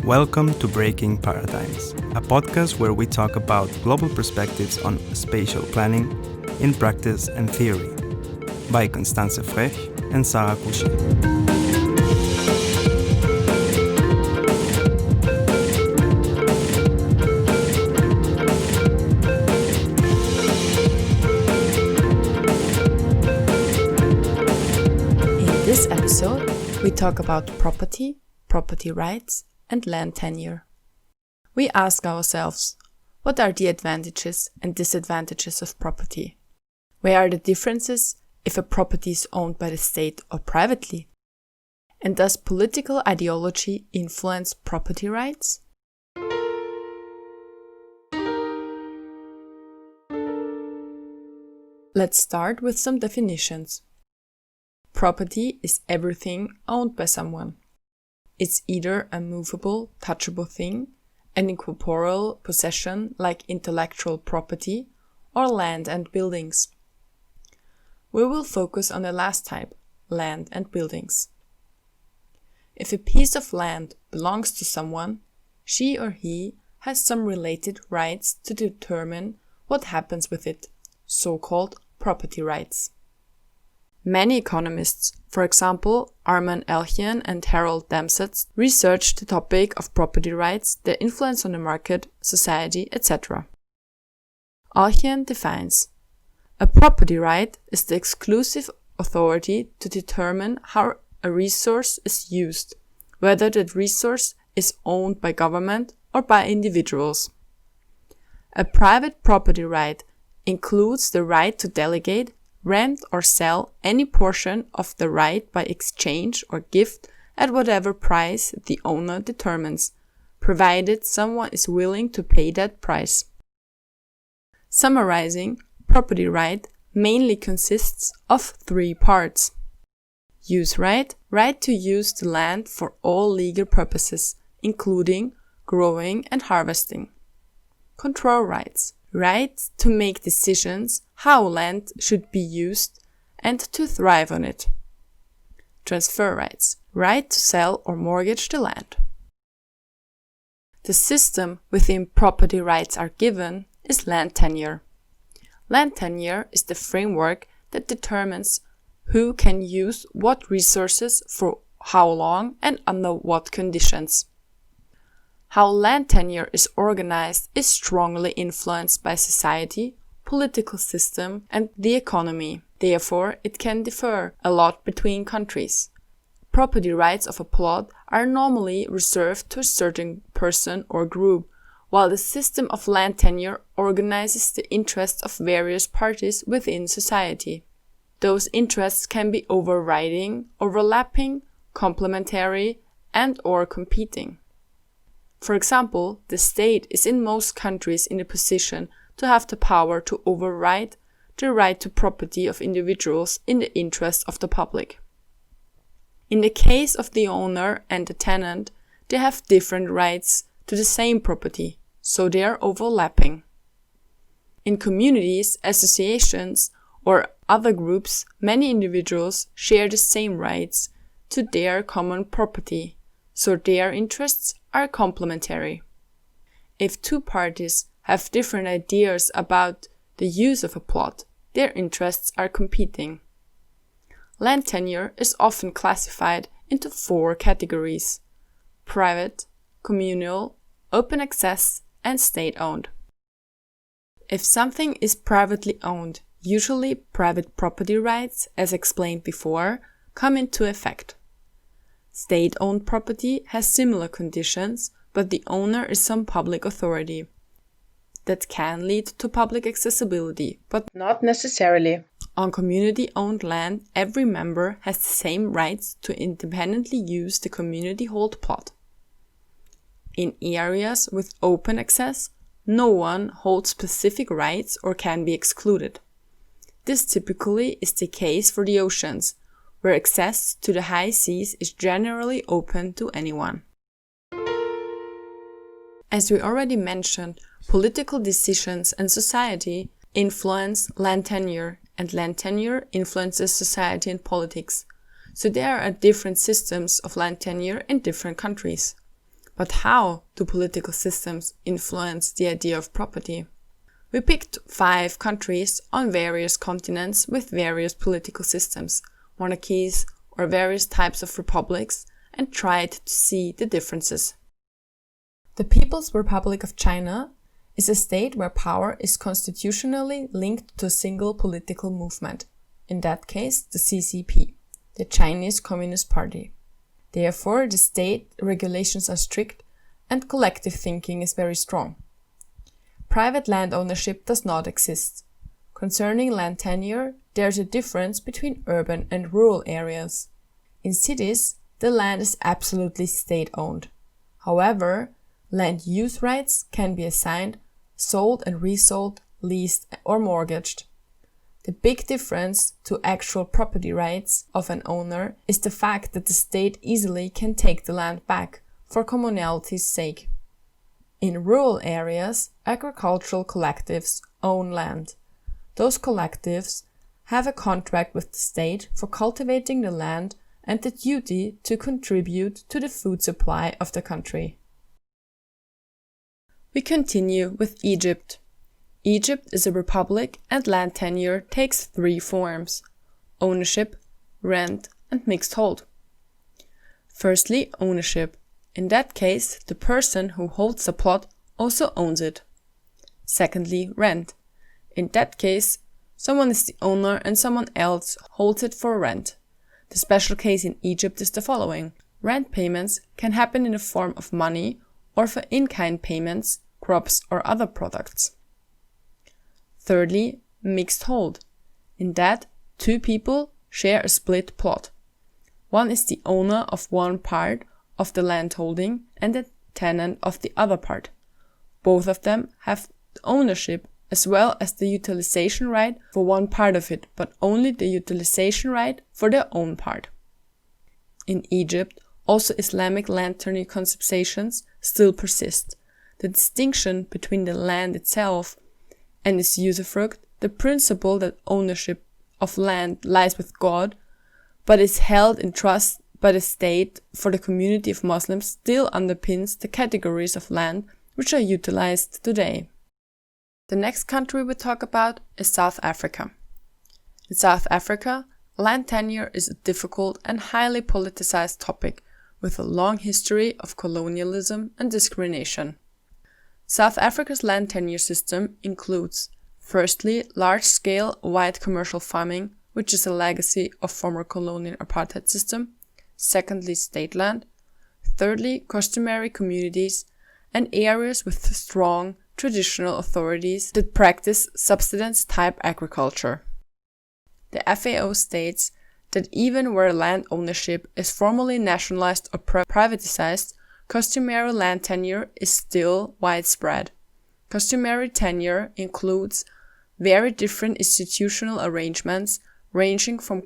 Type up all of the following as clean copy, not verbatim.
Welcome to Breaking Paradigms, a podcast where we talk about global perspectives on spatial planning in practice and theory, by Constanze Frech and Kusché. In this episode, we talk about property rights, and land tenure. We ask ourselves, what are the advantages and disadvantages of property? Where are the differences if a property is owned by the state or privately? And does political ideology influence property rights? Let's start with some definitions. Property is everything owned by someone. It's either a movable, touchable thing, an incorporeal possession like intellectual property, or land and buildings. We will focus on the last type, land and buildings. If a piece of land belongs to someone, she or he has some related rights to determine what happens with it, so-called property rights. Many economists, for example, Arman Elchian and Harold Damseth, researched the topic of property rights, their influence on the market, society, etc. Elchian defines, a property right is the exclusive authority to determine how a resource is used, whether that resource is owned by government or by individuals. A private property right includes the right to delegate, rent or sell any portion of the right by exchange or gift at whatever price the owner determines, provided someone is willing to pay that price. Summarizing, property right mainly consists of three parts. Use right, right to use the land for all legal purposes, including growing and harvesting. Control rights, right to make decisions how land should be used and to thrive on it. Transfer rights, right to sell or mortgage the land. The system within property rights are given is land tenure. Land tenure is the framework that determines who can use what resources for how long and under what conditions. How land tenure is organized is strongly influenced by society, political system, and the economy. Therefore, it can differ a lot between countries. Property rights of a plot are normally reserved to a certain person or group, while the system of land tenure organizes the interests of various parties within society. Those interests can be overriding, overlapping, complementary, and/or competing. For example, the state is in most countries in a position to have the power to override the right to property of individuals in the interest of the public. In the case of the owner and the tenant, they have different rights to the same property, so they are overlapping. In communities, associations, or other groups, many individuals share the same rights to their common property, so their interests are complementary. If two parties have different ideas about the use of a plot, their interests are competing. Land tenure is often classified into four categories: private, communal, open access, and state-owned. If something is privately owned, usually private property rights, as explained before, come into effect. State-owned property has similar conditions, but the owner is some public authority. That can lead to public accessibility, but not necessarily. On community-owned land, every member has the same rights to independently use the community-held plot. In areas with open access, no one holds specific rights or can be excluded. This typically is the case for the oceans, where access to the high seas is generally open to anyone. As we already mentioned, political decisions and society influence land tenure, and land tenure influences society and politics. So there are different systems of land tenure in different countries. But how do political systems influence the idea of property? We picked 5 countries on various continents with various political systems, monarchies, or various types of republics, and tried to see the differences. The People's Republic of China is a state where power is constitutionally linked to a single political movement, in that case the CCP, the Chinese Communist Party. Therefore, the state regulations are strict and collective thinking is very strong. Private land ownership does not exist. Concerning land tenure, there is a difference between urban and rural areas. In cities, the land is absolutely state-owned. However, land use rights can be assigned, sold and resold, leased or mortgaged. The big difference to actual property rights of an owner is the fact that the state easily can take the land back for communality's sake. In rural areas, agricultural collectives own land. Those collectives have a contract with the state for cultivating the land and the duty to contribute to the food supply of the country. We continue with Egypt. Egypt is a republic and land tenure takes 3 forms: ownership, rent, and mixed hold. Firstly, ownership. In that case, the person who holds a plot also owns it. Secondly, rent. In that case, someone is the owner and someone else holds it for rent. The special case in Egypt is the following. Rent payments can happen in the form of money or for in-kind payments, crops or other products. Thirdly, mixed hold. In that, 2 people share a split plot. One is the owner of one part of the land holding and the tenant of the other part. Both of them have ownership as well as the utilization right for one part of it, but only the utilization right for their own part. In Egypt, also Islamic land tenure conceptions still persist. The distinction between the land itself and its usufruct, the principle that ownership of land lies with God, but is held in trust by the state for the community of Muslims, still underpins the categories of land which are utilized today. The next country we talk about is South Africa. In South Africa, land tenure is a difficult and highly politicized topic with a long history of colonialism and discrimination. South Africa's land tenure system includes, firstly, large-scale white commercial farming, which is a legacy of former colonial apartheid system. Secondly, state land. Thirdly, customary communities and areas with strong traditional authorities that practice subsistence-type agriculture. The FAO states that even where land ownership is formally nationalized or privatized, customary land tenure is still widespread. Customary tenure includes very different institutional arrangements ranging from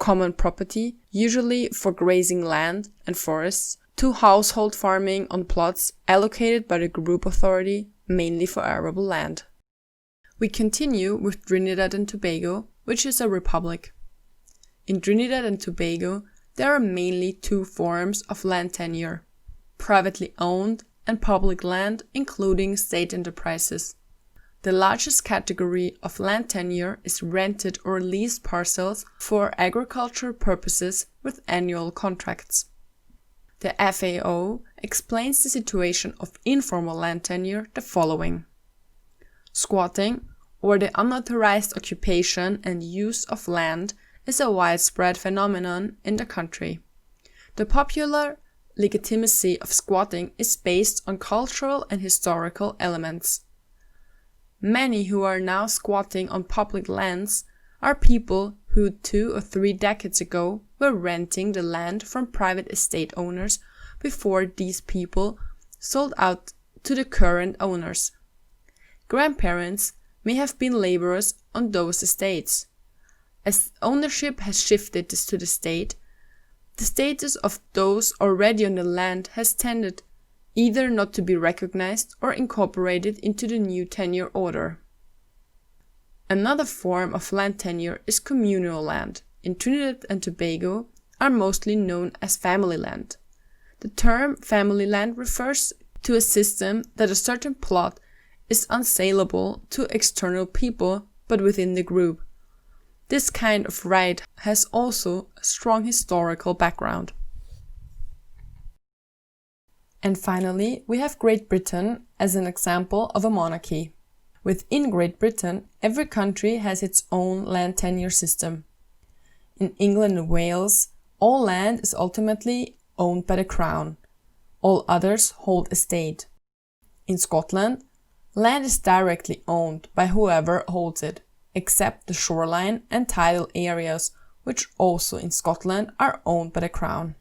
common property, usually for grazing land and forests, to household farming on plots allocated by the group authority, mainly for arable land. We continue with Trinidad and Tobago, which is a republic. In Trinidad and Tobago, there are mainly 2 forms of land tenure: privately owned and public land, including state enterprises. The largest category of land tenure is rented or leased parcels for agricultural purposes with annual contracts. The FAO explains the situation of informal land tenure the following. Squatting, or the unauthorized occupation and use of land, is a widespread phenomenon in the country. The popular legitimacy of squatting is based on cultural and historical elements. Many who are now squatting on public lands are people who 2 or 3 decades ago were renting the land from private estate owners before these people sold out to the current owners. Grandparents may have been laborers on those estates. As ownership has shifted to the state, the status of those already on the land has tended either not to be recognized or incorporated into the new tenure order. Another form of land tenure is communal land. In Trinidad and Tobago are mostly known as family land. The term family land refers to a system that a certain plot is unsaleable to external people but within the group. This kind of right has also a strong historical background. And finally, we have Great Britain as an example of a monarchy. Within Great Britain, every country has its own land tenure system. In England and Wales, all land is ultimately owned by the Crown. All others hold estate. In Scotland, land is directly owned by whoever holds it, except the shoreline and tidal areas, which also in Scotland are owned by the Crown.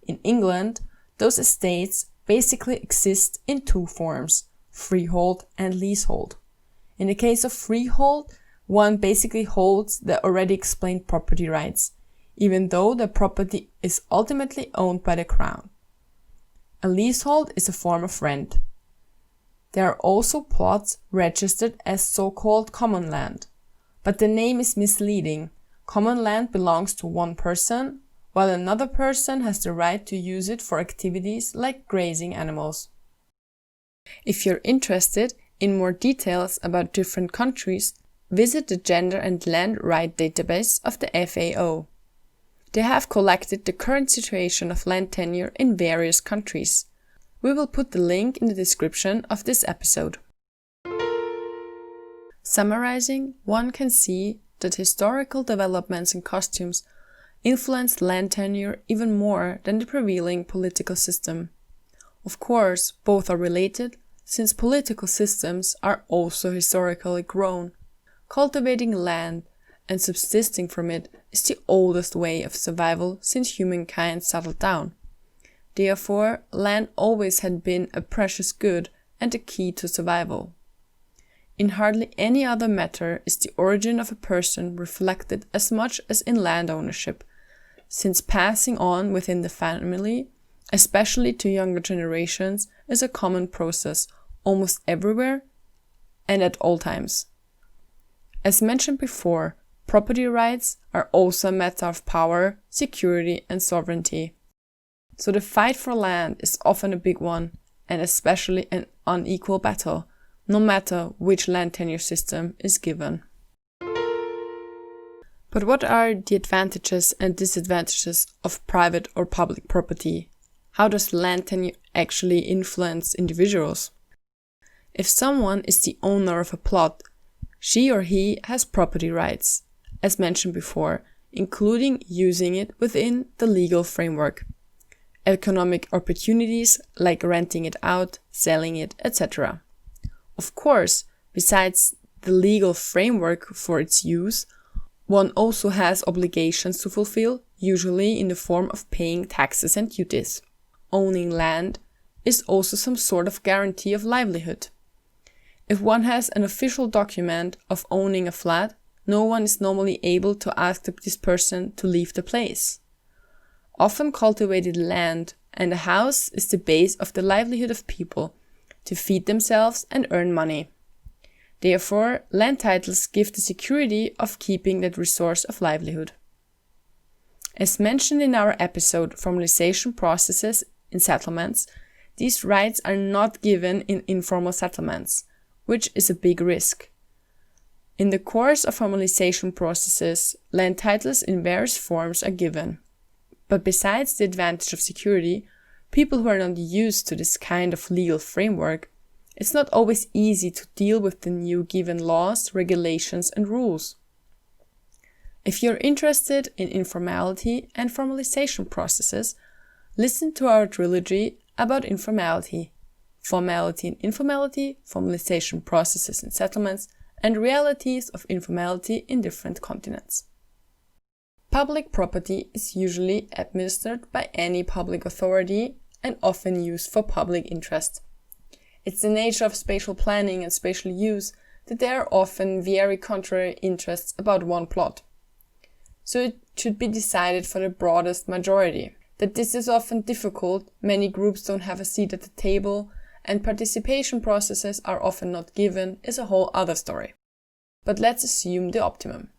In England, those estates basically exist in two forms, freehold and leasehold. In the case of freehold, one basically holds the already explained property rights, even though the property is ultimately owned by the Crown. A leasehold is a form of rent. There are also plots registered as so-called common land, but the name is misleading. Common land belongs to one person, while another person has the right to use it for activities like grazing animals. If you're interested in more details about different countries, visit the Gender and Land Right database of the FAO. They have collected the current situation of land tenure in various countries. We will put the link in the description of this episode. Summarizing, one can see that historical developments in costumes influenced land tenure even more than the prevailing political system. Of course, both are related, since political systems are also historically grown. Cultivating land and subsisting from it is the oldest way of survival since humankind settled down. Therefore, land always had been a precious good and a key to survival. In hardly any other matter is the origin of a person reflected as much as in land ownership, since passing on within the family, especially to younger generations, is a common process almost everywhere and at all times. As mentioned before, property rights are also a matter of power, security, and sovereignty. So the fight for land is often a big one, and especially an unequal battle, no matter which land tenure system is given. But what are the advantages and disadvantages of private or public property? How does land tenure actually influence individuals? If someone is the owner of a plot, she or he has property rights, as mentioned before, including using it within the legal framework. Economic opportunities like renting it out, selling it, etc. Of course, besides the legal framework for its use, one also has obligations to fulfill, usually in the form of paying taxes and duties. Owning land is also some sort of guarantee of livelihood. If one has an official document of owning a flat, no one is normally able to ask this person to leave the place. Often cultivated land and a house is the base of the livelihood of people, to feed themselves and earn money. Therefore, land titles give the security of keeping that resource of livelihood. As mentioned in our episode Formalization Processes in Settlements, these rights are not given in informal settlements, which is a big risk. In the course of formalization processes, land titles in various forms are given. But besides the advantage of security, people who are not used to this kind of legal framework, it's not always easy to deal with the new given laws, regulations, and rules. If you're interested in informality and formalization processes, listen to our trilogy about informality, formality and informality, formalization processes and settlements, and realities of informality in different continents. Public property is usually administered by any public authority and often used for public interest. It's the nature of spatial planning and spatial use that there are often very contrary interests about one plot. So it should be decided for the broadest majority. That this is often difficult, many groups don't have a seat at the table, and participation processes are often not given is a whole other story. But let's assume the optimum.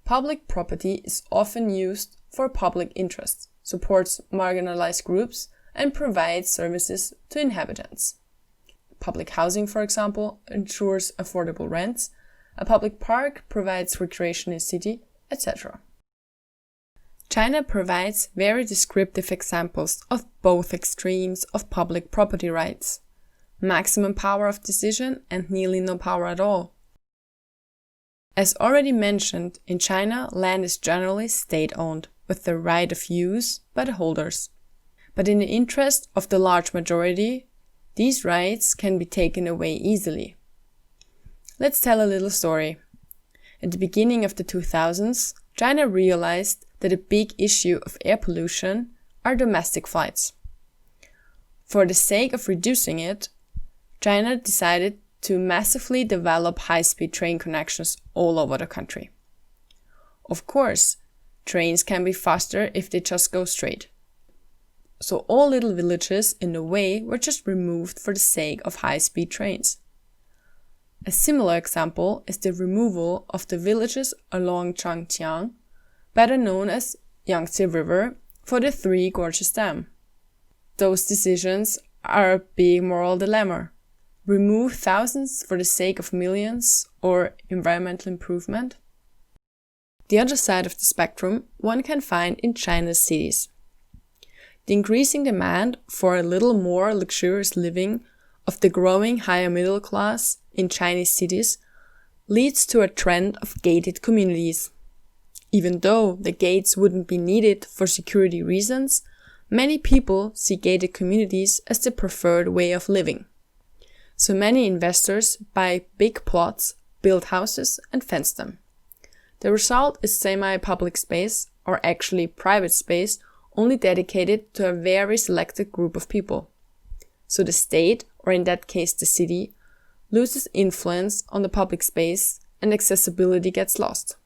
Public property is often used for public interests, supports marginalized groups, and provides services to inhabitants. Public housing, for example, ensures affordable rents, a public park provides recreation in city, etc. China provides very descriptive examples of both extremes of public property rights: maximum power of decision and nearly no power at all. As already mentioned, in China, land is generally state-owned, with the right of use by the holders. But in the interest of the large majority, these rights can be taken away easily. Let's tell a little story. At the beginning of the 2000s, China realized that a big issue of air pollution are domestic flights. For the sake of reducing it, China decided to massively develop high-speed train connections all over the country. Of course, trains can be faster if they just go straight. So all little villages in the way were just removed for the sake of high-speed trains. A similar example is the removal of the villages along Changjiang, better known as Yangtze River, for the Three Gorges Dam. Those decisions are a big moral dilemma. Remove thousands for the sake of millions or environmental improvement? The other side of the spectrum one can find in China's cities. The increasing demand for a little more luxurious living of the growing higher middle class in Chinese cities leads to a trend of gated communities. Even though the gates wouldn't be needed for security reasons, many people see gated communities as the preferred way of living. So many investors buy big plots, build houses, and fence them. The result is semi-public space, or actually private space, only dedicated to a very selected group of people. So the state, or in that case the city, loses influence on the public space and accessibility gets lost.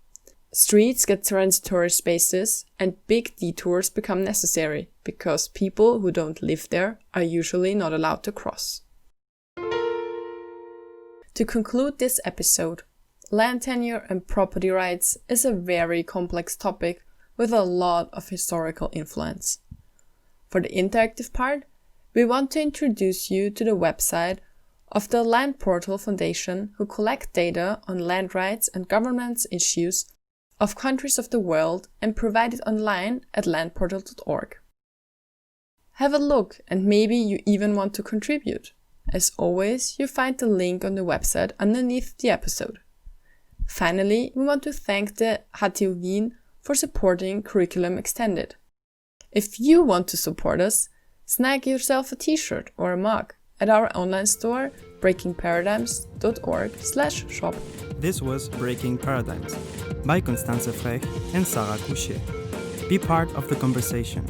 Streets get transitory spaces and big detours become necessary because people who don't live there are usually not allowed to cross. To conclude this episode, land tenure and property rights is a very complex topic with a lot of historical influence. For the interactive part, we want to introduce you to the website of the Land Portal Foundation, who collect data on land rights and governance issues of countries of the world and provide it online at landportal.org. Have a look and maybe you even want to contribute. As always, you find the link on the website underneath the episode. Finally, we want to thank the HTU Wien for supporting Curriculum Extended. If you want to support us, snag yourself a t-shirt or a mug at our online store, breakingparadigms.org/shop. This was Breaking Paradigms by Constanze Frech and Sarah Kusché. Be part of the conversation.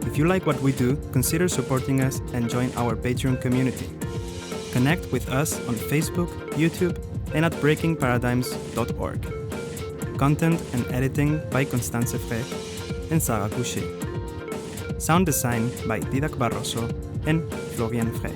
If you like what we do, consider supporting us and join our Patreon community. Connect with us on Facebook, YouTube, and at breakingparadigms.org. Content and editing by Constanze Frech and Sarah Kusché. Sound design by Dídac Barroso and Florian Frech.